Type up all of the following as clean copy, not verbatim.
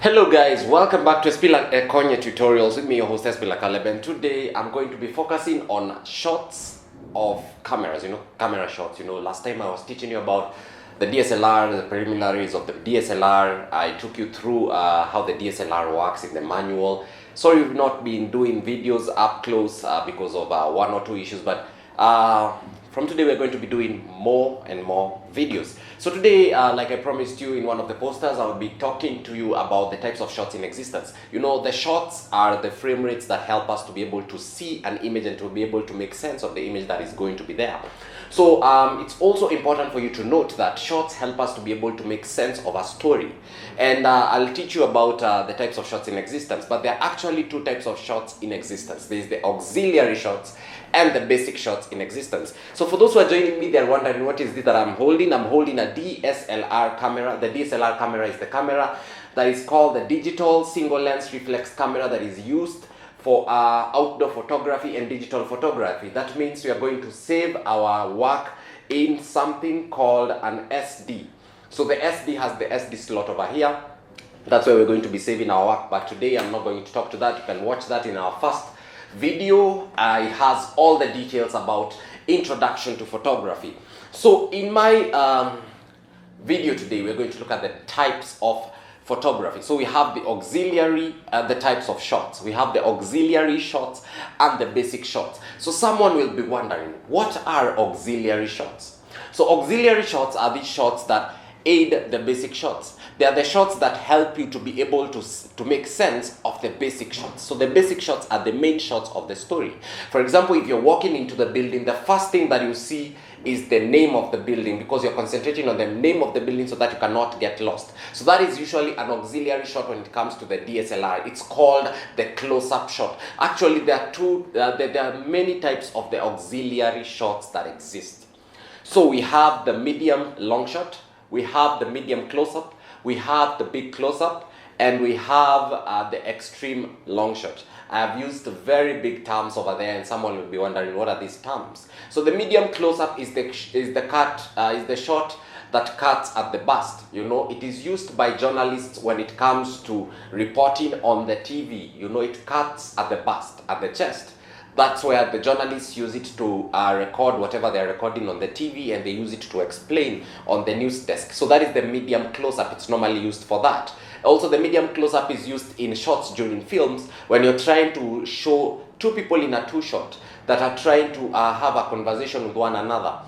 Hello guys, welcome back to Espila Konya Tutorials with me, your host Espila Caleb, and today I'm going to be focusing on shots of cameras, camera shots. Last time I was teaching you about the DSLR, the preliminaries of the DSLR. I took you through how the DSLR works in the manual. Sorry we've not been doing videos up close because of one or two issues, but from today we're going to be doing more and more videos. So today, like I promised you in one of the posters, I'll be talking to you about the types of shots in existence. The shots are the frame rates that help us to be able to see an image and to be able to make sense of the image that is going to be there. So it's also important for you to note that shots help us to be able to make sense of a story. And I'll teach you about the types of shots in existence, but there are actually two types of shots in existence. There's the auxiliary shots and the basic shots in existence. So for those who are joining me, they're wondering what is this that I'm holding. I'm holding a DSLR camera. The DSLR camera is the camera that is called the digital single lens reflex camera that is used for outdoor photography and digital photography. That means we are going to save our work in something called an SD. So the SD has the SD slot over here. That's where we're going to be saving our work, but today I'm not going to talk to that. You can watch that in our first video. It has all the details about introduction to photography. So in my video today, we're going to look at the types of photography. So we have the auxiliary, the types of shots. We have the auxiliary shots and the basic shots. So someone will be wondering, what are auxiliary shots? So auxiliary shots are these shots that aid the basic shots. They are the shots that help you to be able to make sense of the basic shots. So the basic shots are the main shots of the story. For example, if you're walking into the building, the first thing that you see is the name of the building, because you're concentrating on the name of the building so that you cannot get lost. So that is usually an auxiliary shot when it comes to the DSLR. It's called the close-up shot. Actually, there are many types of the auxiliary shots that exist. So we have the medium long shot, we have the medium close-up, we have the big close-up, and we have the extreme long shot. I have used very big terms over there, and someone will be wondering what are these terms. So the medium close-up is the shot that cuts at the bust. It is used by journalists when it comes to reporting on the TV. It cuts at the bust, at the chest. That's where the journalists use it to record whatever they're recording on the TV, and they use it to explain on the news desk. So that is the medium close-up. It's normally used for that. Also, the medium close-up is used in shots during films when you're trying to show two people in a two-shot that are trying to have a conversation with one another.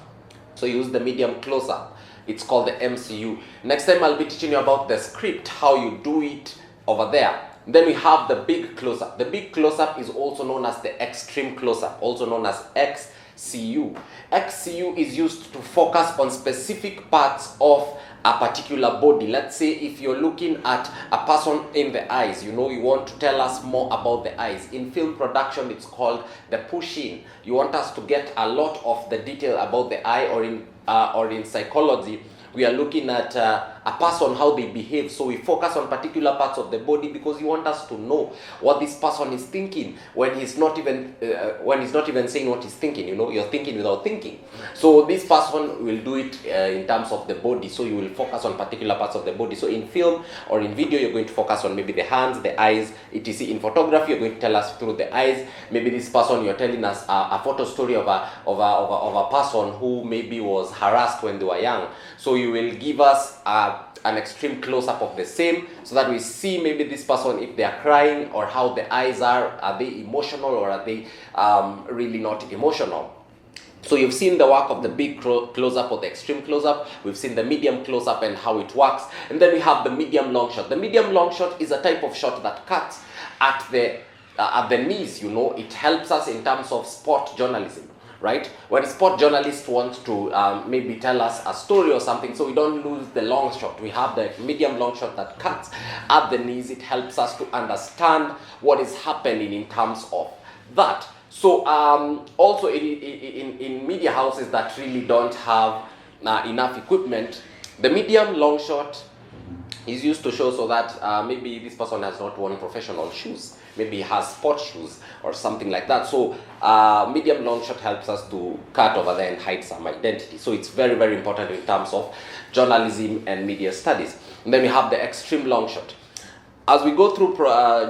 So you use the medium close-up. It's called the MCU. Next time I'll be teaching you about the script, how you do it over there. Then we have the big close-up. The big close-up is also known as the extreme close-up, also known as XCU. XCU is used to focus on specific parts of a particular body. Let's say if you're looking at a person in the eyes, you want to tell us more about the eyes. In film production, it's called the push-in. You want us to get a lot of the detail about the eye, or in psychology, we are looking at a person, how they behave. So we focus on particular parts of the body because you want us to know what this person is thinking when he's not even saying what he's thinking. You're thinking without thinking. So this person will do it in terms of the body. So you will focus on particular parts of the body. So in film or in video, you're going to focus on maybe the hands, the eyes, etc. In photography, you're going to tell us through the eyes. Maybe this person, you're telling us a photo story of a person who maybe was harassed when they were young. So you will give us an extreme close-up of the same, so that we see maybe this person, if they are crying, or how the eyes are they emotional, or are they really not emotional. So you've seen the work of the big close-up or the extreme close-up. We've seen the medium close-up and how it works. And then we have the medium long shot. The medium long shot is a type of shot that cuts at the knees. It helps us in terms of sport journalism. Right? When sport journalists want to maybe tell us a story or something, so we don't lose the long shot. We have the medium long shot that cuts at the knees. It helps us to understand what is happening in terms of that. So also in media houses that really don't have enough equipment, the medium long shot is used to show so that maybe this person has not worn professional shoes. Maybe he has sports shoes or something like that. So medium long shot helps us to cut over there and hide some identity. So it's very, very important in terms of journalism and media studies. And then we have the extreme long shot. As we go through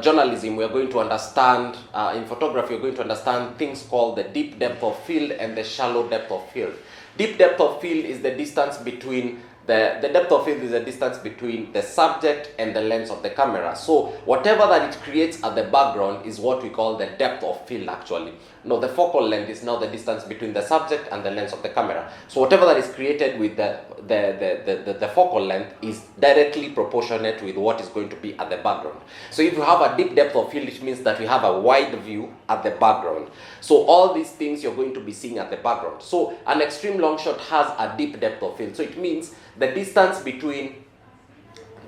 journalism, we are going to understand, in photography, we're going to understand things called the deep depth of field and the shallow depth of field. Deep depth of field is the distance between the depth of field is the distance between the subject and the lens of the camera. So whatever that it creates at the background is what we call the depth of field actually. No, the focal length is now the distance between the subject and the lens of the camera. So whatever that is created with the focal length is directly proportionate with what is going to be at the background. So if you have a deep depth of field, it means that we have a wide view at the background. So all these things you're going to be seeing at the background. So an extreme long shot has a deep depth of field. So it means the distance between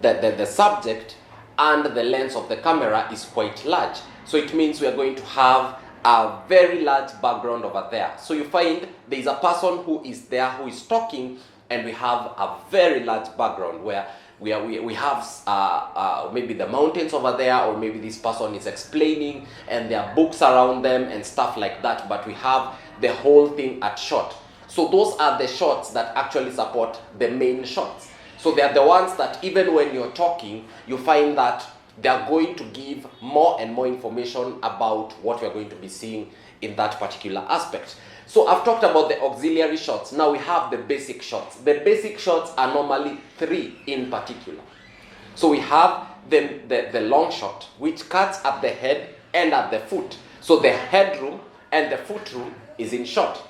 the subject and the lens of the camera is quite large. So it means we are going to have a very large background over there. So you find there is a person who is there who is talking, and we have a very large background where we have maybe the mountains over there, or maybe this person is explaining and there are books around them and stuff like that, but we have the whole thing at shot. So those are the shots that actually support the main shots. So they are the ones that even when you're talking, you find that they are going to give more and more information about what we are going to be seeing in that particular aspect. So I've talked about the auxiliary shots. Now we have the basic shots. The basic shots are normally three in particular. So we have the long shot, which cuts at the head and at the foot. So the headroom and the foot room is in shot.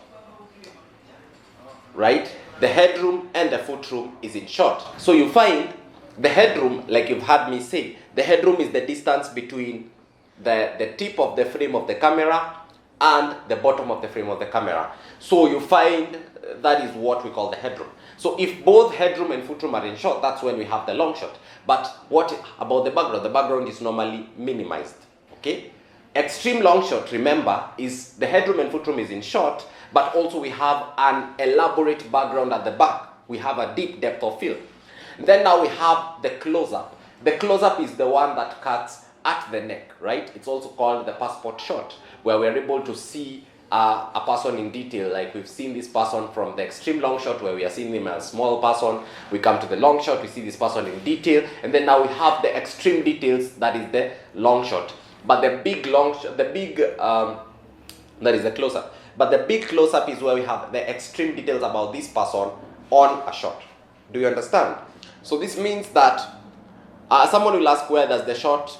Right? The headroom and the foot room is in shot. So you find the headroom, like you've heard me say, the headroom is the distance between the tip of the frame of the camera and the bottom of the frame of the camera. So you find that is what we call the headroom. So if both headroom and foot room are in shot, that's when we have the long shot. But what about the background? The background is normally minimized. Okay? Extreme long shot, remember, is the headroom and foot room is in shot, but also we have an elaborate background at the back. We have a deep depth of field. Then now we have the close-up. The close-up is the one that cuts at the neck, right? It's also called the passport shot, where we're able to see a person in detail. Like we've seen this person from the extreme long shot, where we are seeing him as a small person. We come to the long shot, we see this person in detail, and then now we have the extreme details, that is the long shot. But the big long shot, that is the close-up. But the big close-up is where we have the extreme details about this person on a shot. Do you understand? So this means that someone will ask, where does the shot,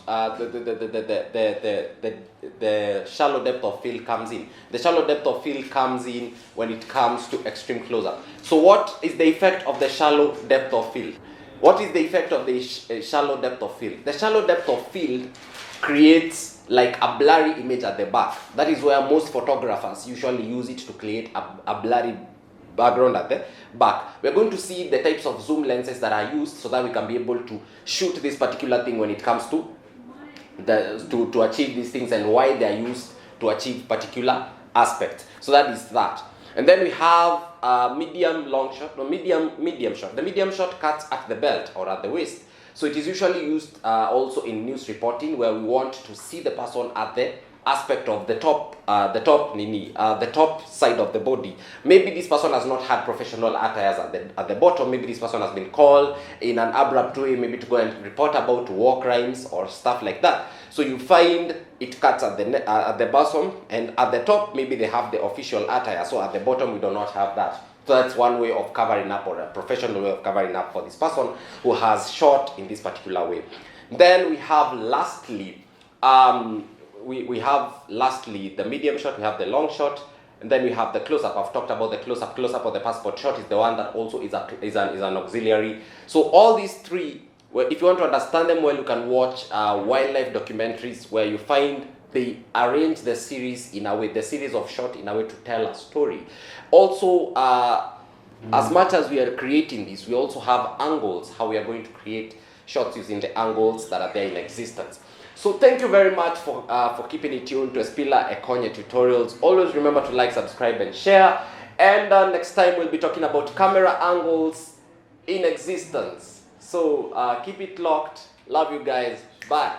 the shallow depth of field comes in? The shallow depth of field comes in when it comes to extreme close-up. So what is the effect of the shallow depth of field? What is the effect of the shallow depth of field? The shallow depth of field creates like a blurry image at the back. That is where most photographers usually use it to create a blurry background at the back. We're going to see the types of zoom lenses that are used so that we can be able to shoot this particular thing when it comes to to achieve these things, and why they are used to achieve particular aspects. So that is that. And then we have medium shot. The medium shot cuts at the belt or at the waist. So it is usually used also in news reporting, where we want to see the person at the aspect of the top side of the body. Maybe this person has not had professional attires at the bottom. Maybe this person has been called in an abrupt way, maybe to go and report about war crimes or stuff like that. So you find it cuts at the bottom, and at the top maybe they have the official attire. So at the bottom we do not have that. So that's one way of covering up, or a professional way of covering up for this person who has shot in this particular way. Then we have lastly, we have lastly the medium shot, we have the long shot, and then we have the close-up. I've talked about the close-up. Close-up or the passport shot is the one that also is an auxiliary. So all these three, well, if you want to understand them well, you can watch wildlife documentaries, where you find they arrange the series in a way, the series of shot in a way to tell a story. Also, as much as we are creating this, we also have angles, how we are going to create shots using the angles that are there in existence. So thank you very much for keeping it tuned to Espila Ekonye Tutorials. Always remember to like, subscribe, and share. And next time we'll be talking about camera angles in existence. So keep it locked. Love you guys. Bye.